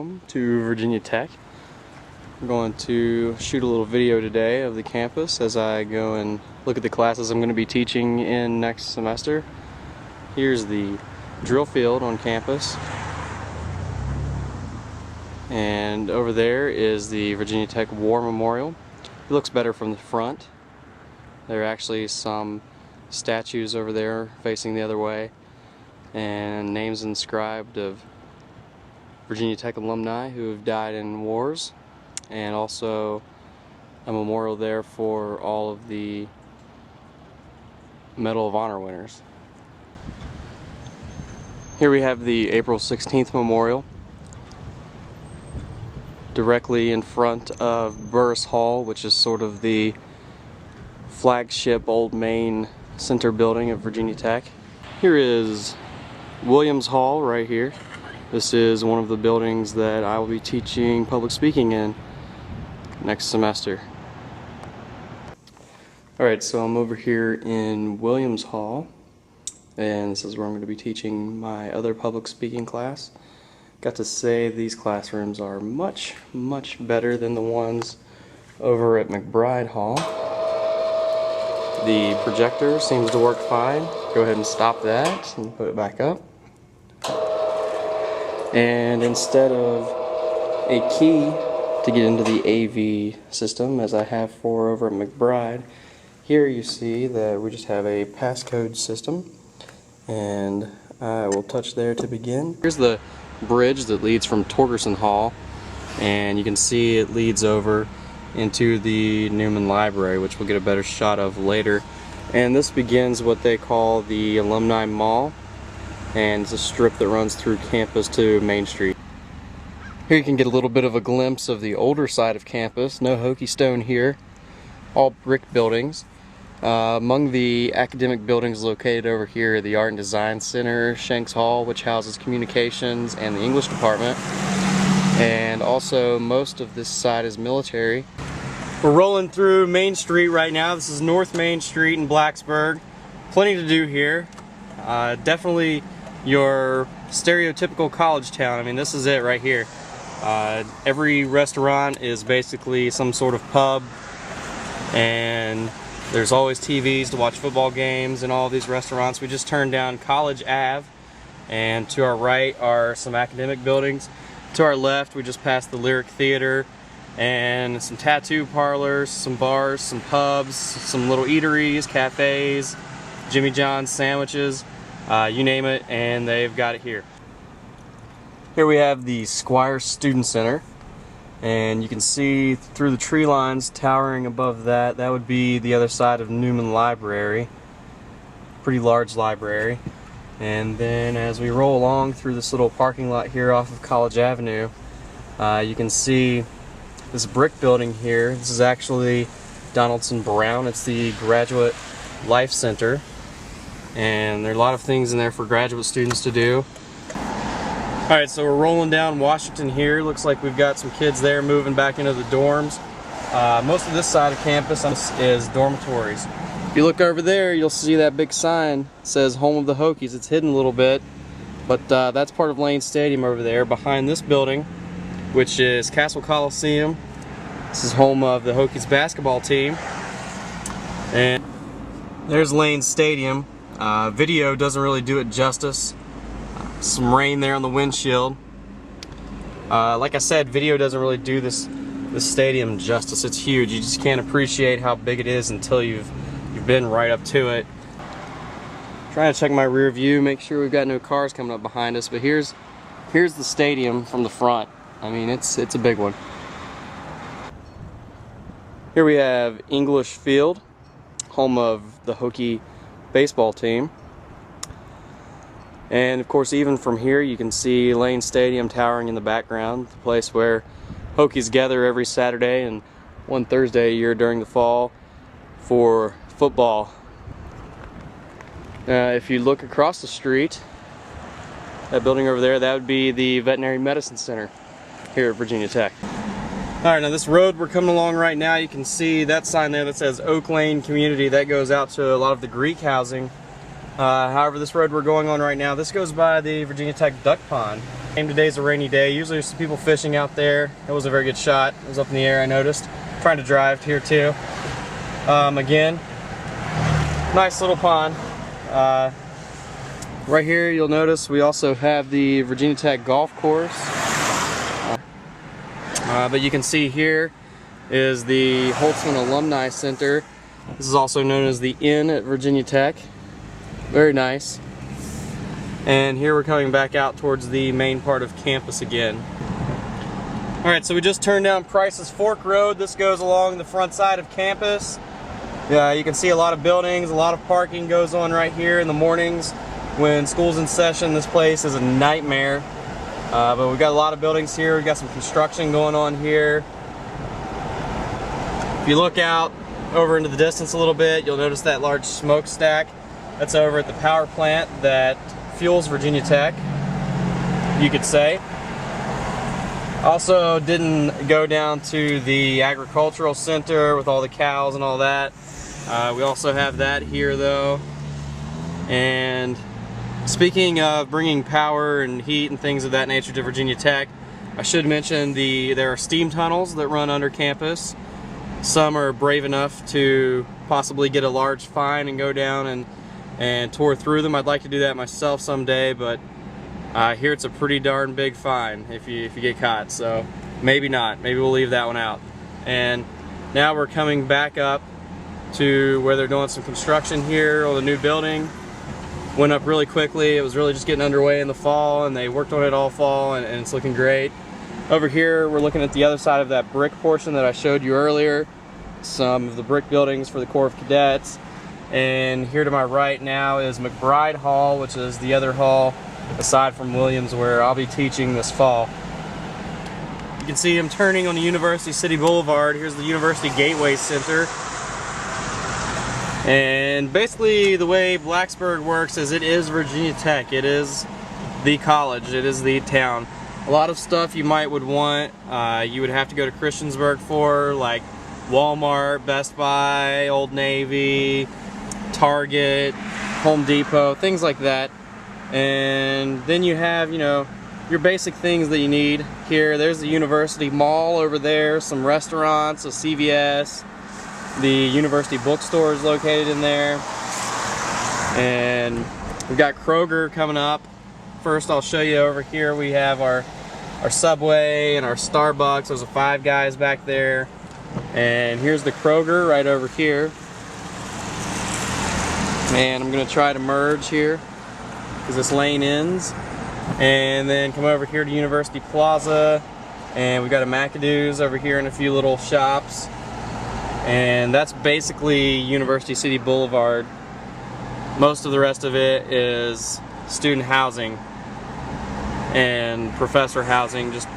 welcome to Virginia Tech. I'm going to shoot a little video today of the campus as I go and look at the classes I'm going to be teaching in next semester. Here's the drill field on campus, and over there is the Virginia Tech War Memorial. It looks better from the front. There are actually some statues over there facing the other way, and names inscribed of Virginia Tech alumni who have died in wars, and also a memorial there for all of the Medal of Honor winners. Here we have the April 16th memorial directly in front of Burris Hall, which is sort of the flagship old main center building of Virginia Tech. Here is Williams Hall right here. This is one of the buildings that I will be teaching public speaking in next semester. Alright, so I'm over here in Williams Hall, and this is where I'm going to be teaching my other public speaking class. Got to say, these classrooms are much better than the ones over at McBride Hall. The projector seems to work fine. Go ahead and stop that and put it back up. And instead of a key to get into the AV system, as I have for over at McBride, here you see that we just have a passcode system, and I will touch there to begin. Here's the bridge that leads from Torgerson Hall, and you can see it leads over into the Newman Library, which we'll get a better shot of later. And this begins what they call the Alumni Mall, and it's a strip that runs through campus to Main Street. Here you can get a little bit of a glimpse of the older side of campus. No Hokie stone here, all brick buildings. Among the academic buildings located over here, the Art and Design Center, Shanks Hall, which houses communications and the English department, and also most of this side is military. We're rolling through Main Street right now. This is North Main Street in Blacksburg. Plenty to do here. Definitely your stereotypical college town. I mean, this is it right here. Every restaurant is basically some sort of pub, and there's always TVs to watch football games in all of these restaurants. We just turned down College Ave, and to our right are some academic buildings. To our left, we just passed the Lyric Theater and some tattoo parlors, some bars, some pubs, some little eateries, cafes, Jimmy John's sandwiches, you name it, and they've got it here. Here we have the Squire Student Center, and you can see through the tree lines towering above that, that would be the other side of Newman Library. Pretty large library. And then as we roll along through this little parking lot here off of College Avenue, you can see this brick building here. This is actually Donaldson Brown. It's the Graduate Life Center, and there are a lot of things in there for graduate students to do. Alright, so we're rolling down Washington here. Looks like we've got some kids there moving back into the dorms. Most of this side of campus is dormitories. If you look over there, you'll see that big sign that says Home of the Hokies. It's hidden a little bit, but that's part of Lane Stadium over there behind this building, which is Castle Coliseum. This is home of the Hokies basketball team. And there's Lane Stadium. Video doesn't really do it justice. Some rain there on the windshield. Like I said, video doesn't really do this stadium justice. It's huge. You just can't appreciate how big it is until you've been right up to it. Trying to check my rear view, make sure we've got no cars coming up behind us. But here's the stadium from the front. I mean, it's a big one. Here we have English Field, home of the Hokie baseball team. And of course, even from here, you can see Lane Stadium towering in the background, the place where Hokies gather every Saturday and one Thursday a year during the fall for football. If you look across the street, that building over there, that would be the Veterinary Medicine Center here at Virginia Tech. Alright, now this road we're coming along right now, you can see that sign there that says Oak Lane Community. That goes out to a lot of the Greek housing However, this road we're going on right now, this goes by the Virginia Tech Duck Pond. Today's a rainy day. Usually there's some people fishing out there. It was a very good shot. It was up in the air, I noticed. Trying to drive here too. Again, nice little pond. Right here you'll notice we also have the Virginia Tech golf course. But you can see here is the Holtzman Alumni Center. This is also known as the Inn at Virginia Tech. Very nice. And here we're coming back out towards the main part of campus again. Alright, so we just turned down Price's Fork Road. This goes along the front side of campus. You can see a lot of buildings, a lot of parking goes on right here in the mornings. When school's in session, this place is a nightmare. But we've got a lot of buildings here. We've got some construction going on here. If you look out over into the distance a little bit, you'll notice that large smokestack. That's over at the power plant that fuels Virginia Tech, you could say. Also didn't go down to the agricultural center with all the cows and all that. We also have that here though. And speaking of bringing power and heat and things of that nature to Virginia Tech, I should mention there are steam tunnels that run under campus. Some are brave enough to possibly get a large fine and go down and tour through them. I'd like to do that myself someday, but I hear it's a pretty darn big fine if you get caught, so maybe not. Maybe we'll leave that one out. And now we're coming back up to where they're doing some construction here on the new building. Went up really quickly. It was really just getting underway in the fall, and they worked on it all fall, and it's looking great. Over here we're looking at the other side of that brick portion that I showed you earlier. Some of the brick buildings for the Corps of Cadets. And here to my right now is McBride Hall, which is the other hall aside from Williams where I'll be teaching this fall. You can see I'm turning on the University City Boulevard. Here's the University Gateway Center. And basically the way Blacksburg works is it is Virginia Tech. It is the college. It is the town. A lot of stuff you would want, you would have to go to Christiansburg for, like Walmart, Best Buy, Old Navy, Target, Home Depot, things like that. And then you have, your basic things that you need here. There's the University Mall over there, some restaurants, a CVS, the University Bookstore is located in there. And we've got Kroger coming up. First I'll show you over here we have our Subway and our Starbucks. There's a Five Guys back there. And here's the Kroger right over here. And I'm going to try to merge here because this lane ends. And then come over here to University Plaza. And we've got a McAdoo's over here and a few little shops. And that's basically University City Boulevard. Most of the rest of it is student housing and professor housing. Just